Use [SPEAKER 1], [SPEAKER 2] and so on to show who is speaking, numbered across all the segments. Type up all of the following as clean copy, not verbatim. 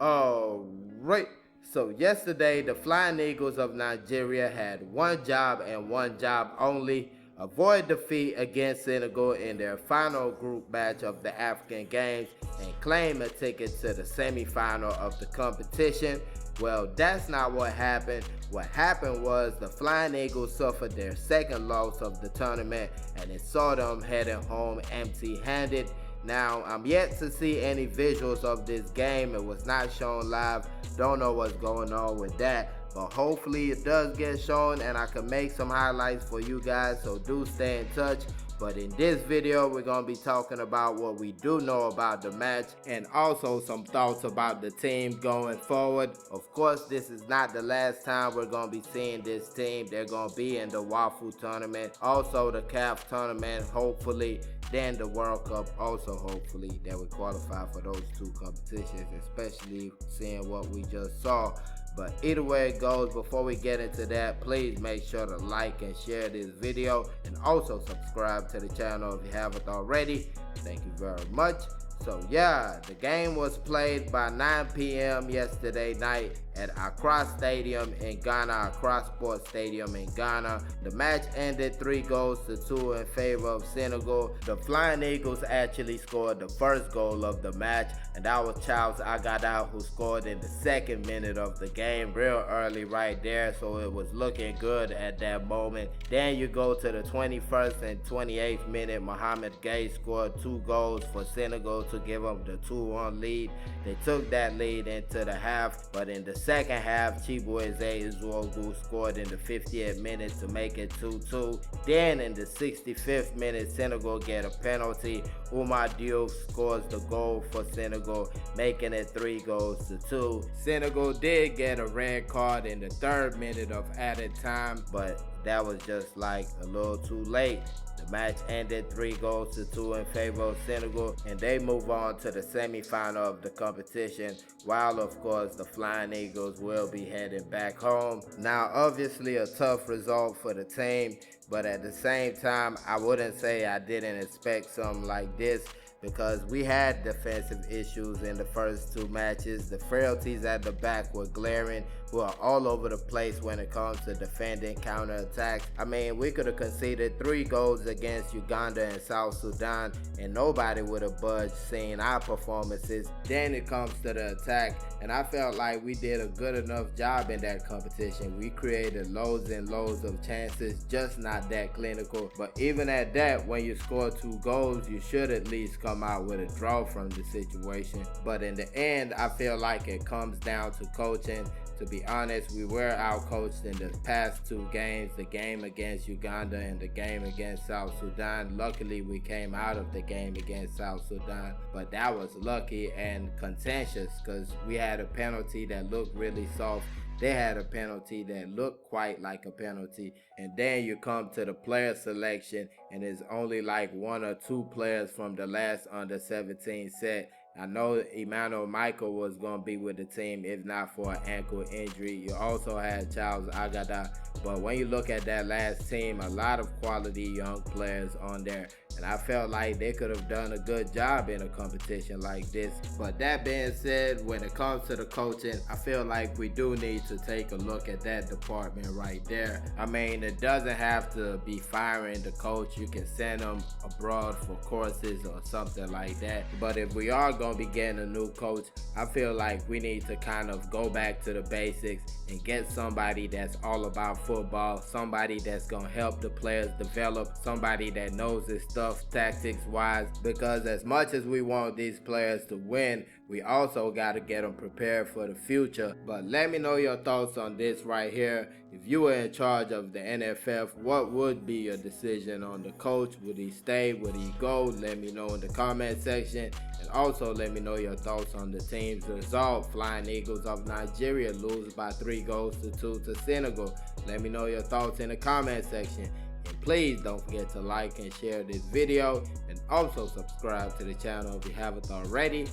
[SPEAKER 1] Alright, so yesterday the Flying Eagles of Nigeria had one job and one job only: avoid defeat against Senegal in their final group match of the African Games and claim a ticket to the semi-final of the competition. Well, that's not what happened. What happened was the Flying Eagles suffered their second loss of the tournament, and it saw them heading home empty-handed. Now, I'm yet to see any visuals of this game. It was not shown live. Don't know what's going on with that. But hopefully it does get shown and I can make some highlights for you guys. So do stay in touch. But in this video, we're going to be talking about what we do know about the match and also some thoughts about the team going forward. Of course, this is not the last time we're going to be seeing this team. They're going to be in the Wafu tournament, also the CAF tournament, hopefully, then the World Cup, also hopefully, that we qualify for those two competitions, especially seeing what we just saw. But either way it goes, before we get into that, please make sure to like and share this video and also subscribe to the channel if you haven't already. Thank you very much. So yeah, the game was played by 9 p.m. yesterday night at Accra Stadium in Ghana, Accra Sports Stadium in Ghana. The match ended 3-2 in favor of Senegal. The Flying Eagles actually scored the first goal of the match, and that was Charles Agada, who scored in the second minute of the game, real early right there, so it was looking good at that moment. Then you go to the 21st and 28th minute, Mohamed Gay scored 2 goals for Senegal to give them the 2-1 lead. They took that lead into the half, but in the second half, Chibueze Izuogu scored in the 50th minute to make it 2-2. Then in the 65th minute, Senegal get a penalty. Oumar Diouf scores the goal for Senegal, making it 3-2. Senegal did get a red card in the 3rd minute of added time, but that was just like a little too late. The match ended 3-2 in favor of Senegal, and they move on to the semi-final of the competition, while of course the Flying Eagles will be heading back home. Now obviously a tough result for the team, but at the same time I wouldn't say I didn't expect something like this, because we had defensive issues in the first 2 matches. The frailties at the back were glaring. We were all over the place when it comes to defending counterattacks. I mean, we could have conceded 3 goals against Uganda and South Sudan and nobody would have budged seeing our performances. Then it comes to the attack, and I felt like we did a good enough job in that competition. We created loads and loads of chances, just not that clinical. But even at that, when you score 2 goals, you should at least come out with a draw from the situation. But in the end, I feel like it comes down to coaching. To be honest, we were outcoached in the past 2 games, the game against Uganda and the game against South Sudan. Luckily, we came out of the game against South Sudan, but that was lucky and contentious because we had a penalty that looked really soft. They had a penalty that looked quite like a penalty. And then you come to the player selection and it's only like 1 or 2 players from the last under-17 set. I know Emmanuel Michael was going to be with the team if not for an ankle injury. You also had Charles Agada. But when you look at that last team, a lot of quality young players on there. And I felt like they could have done a good job in a competition like this. But that being said, when it comes to the coaching, I feel like we do need to take a look at that department right there. I mean, it doesn't have to be firing the coach. You can send them abroad for courses or something like that. But if we are going to be getting a new coach, I feel like we need to kind of go back to the basics and get somebody that's all about football, somebody that's going to help the players develop, somebody that knows his stuff tactics wise, because as much as we want these players to win, we also got to get them prepared for the future. But let me know your thoughts on this right here. If you were in charge of the NFF, what would be your decision on the coach? Would he stay? Would he go? Let me know in the comment section. And also let me know your thoughts on the team's result. Flying Eagles of Nigeria lose by 3-2 to Senegal. Let me know your thoughts in the comment section. And please don't forget to like and share this video, and also subscribe to the channel if you haven't already.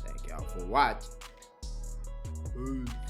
[SPEAKER 1] Thank y'all for watching. Peace.